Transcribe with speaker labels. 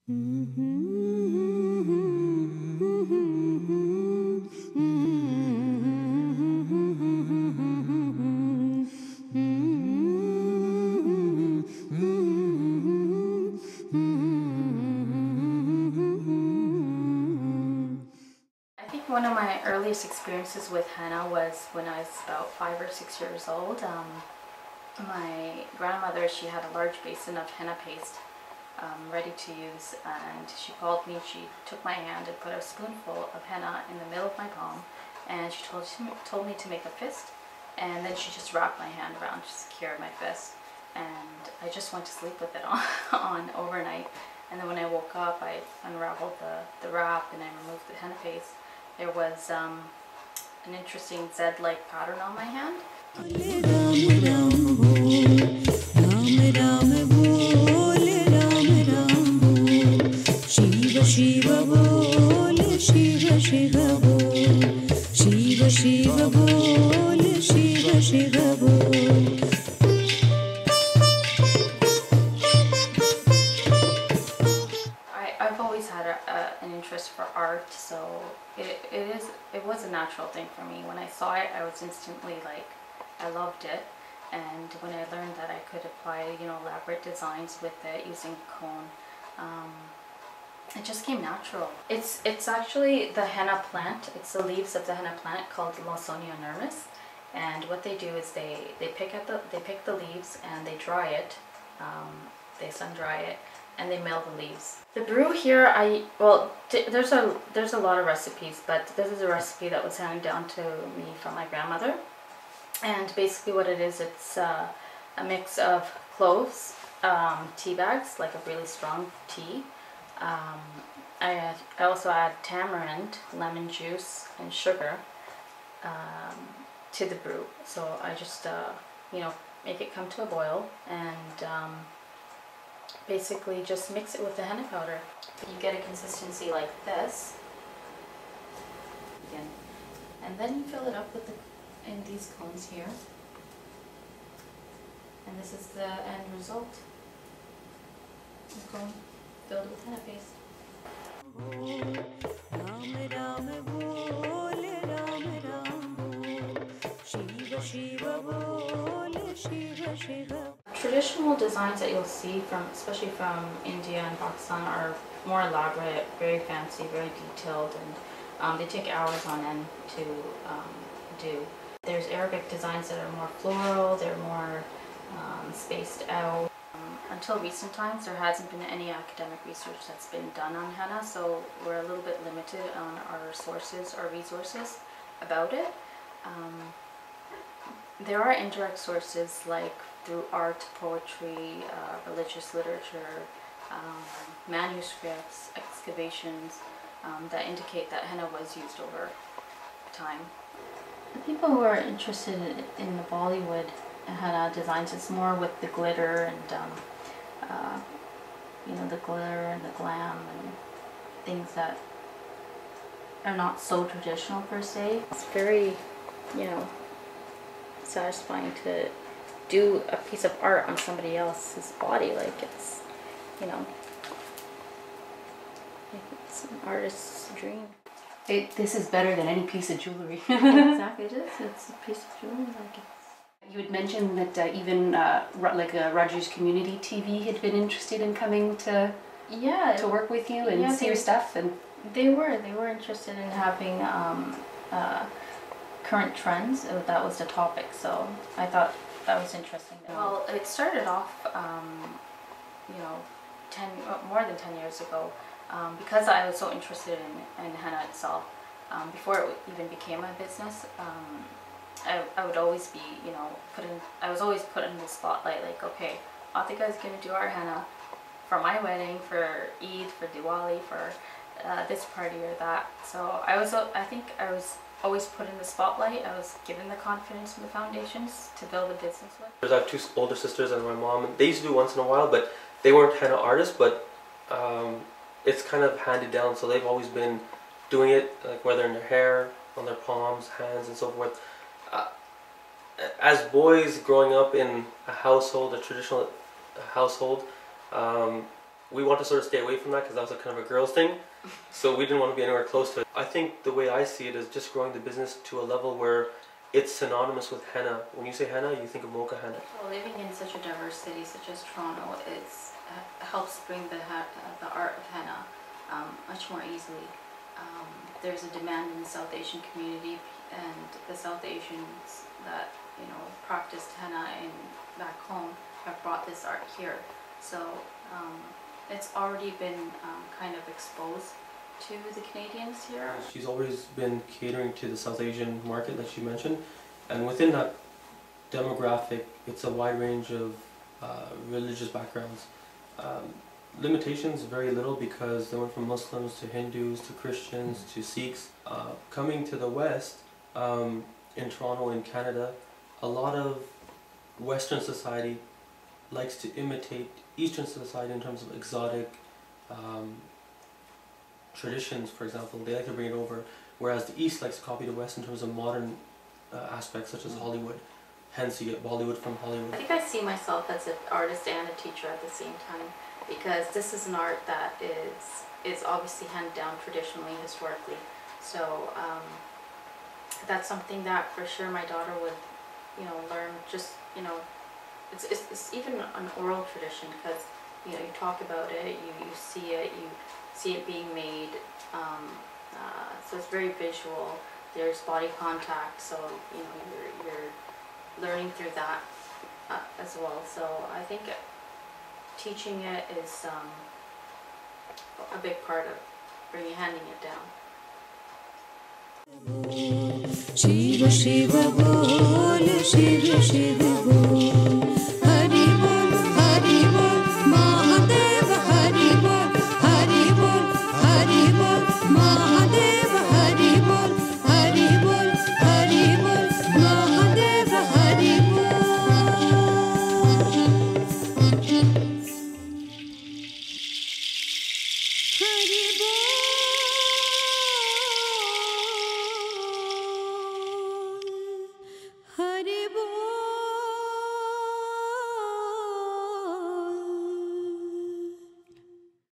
Speaker 1: One of my earliest experiences with henna was when I was about 5 or 6 years old. My grandmother, she had a large basin of henna paste ready to use, and she called me. She took my hand and put a spoonful of henna in the middle of my palm, and she told me to make a fist, and then she just wrapped my hand around to secure my fist, and I just went to sleep with it on overnight. And then when I woke up, I unraveled the wrap and I removed the henna paste. There was an interesting Z-like pattern on my hand. I've always had an interest for art, so it was a natural thing for me. When I saw it, I was instantly like, I loved it. And when I learned that I could apply, elaborate designs with it using cone, it just came natural. It's actually the henna plant. It's the leaves of the henna plant called Lawsonia inermis. And what they do is they pick the leaves and they dry it. They sun dry it, and they mill the leaves. The brew here, there's a lot of recipes, but this is a recipe that was handed down to me from my grandmother. And basically what it is, it's a mix of cloves, tea bags, like a really strong tea. I also add tamarind, lemon juice, and sugar to the brew. So I just, make it come to a boil, and basically just mix it with the henna powder. You get a consistency like this. Again. And then you fill it up with in these cones here. And this is the end result. The cone filled with henna paste. Traditional designs that you'll see especially from India and Pakistan, are more elaborate, very fancy, very detailed, and they take hours on end to do. There's Arabic designs that are more floral, they're more spaced out. Until recent times, there hasn't been any academic research that's been done on henna, so we're a little bit limited on our sources or resources about it. There are indirect sources like through art, poetry, religious literature, manuscripts, excavations that indicate that henna was used over time. The people who are interested in the Bollywood henna designs, it's more with the glitter and the glitter and the glam and things that are not so traditional per se. It's very, satisfying to do a piece of art on somebody else's body. Like it's an artist's dream.
Speaker 2: This is better than any piece of jewelry.
Speaker 1: Exactly, it is. It's a piece of jewelry.
Speaker 2: You had mentioned that even Rogers Community TV had been interested in coming to work with you and see your stuff, and
Speaker 1: they were interested in having current trends. That was the topic, so I thought that was interesting. Well, it started off, more than 10 years ago, because I was so interested in henna itself. Before it even became a business, I would always be, I was always put in the spotlight, like, okay, Atikah is going to do our henna for my wedding, for Eid, for Diwali, for this party or that. So I think I was always put in the spotlight. I was given the confidence and the foundations to build a business with.
Speaker 3: I have two older sisters and my mom. They used to do once in a while, but they weren't henna artists, but it's kind of handed down, so they've always been doing it, like whether in their hair, on their palms, hands, and so forth. As boys growing up in a household, a traditional household, we want to sort of stay away from that because that was a kind of a girls thing. So we didn't want to be anywhere close to it. I think the way I see it is just growing the business to a level where it's synonymous with henna. When you say henna, you think of Mocah Henna.
Speaker 1: Well, living in such a diverse city such as Toronto helps bring the art of henna much more easily. There's a demand in the South Asian community, and the South Asians that practiced henna back home have brought this art here. So it's already been kind of exposed to the Canadians here.
Speaker 3: She's always been catering to the South Asian market, like she mentioned, and within that demographic, it's a wide range of religious backgrounds. Limitations, very little, because they went from Muslims to Hindus to Christians to Sikhs. Coming to the West, in Toronto, in Canada, a lot of Western society likes to imitate Eastern society in terms of exotic traditions, for example. They like to bring it over, whereas the East likes to copy the West in terms of modern aspects such as Hollywood. Hence you get Bollywood from Hollywood.
Speaker 1: I think I see myself as an artist and a teacher at the same time, because this is an art that is obviously handed down traditionally, historically. So that's something that for sure my daughter would learn. Just it's even an oral tradition, because you talk about it, you see it being made, so it's very visual. There's body contact, so you're learning through that as well. So I think teaching it is a big part of handing it down. Shiva Shiva Bol, Shiva Shiva Bol, Hari Bol, Hari Bol, Mahadev, Hari Bol, Hari Bol, Hari Bol, Mahadev, Hari Bol, Hari Bol, Hari Bol, Mahadev, Hari Bol. Hari Bol.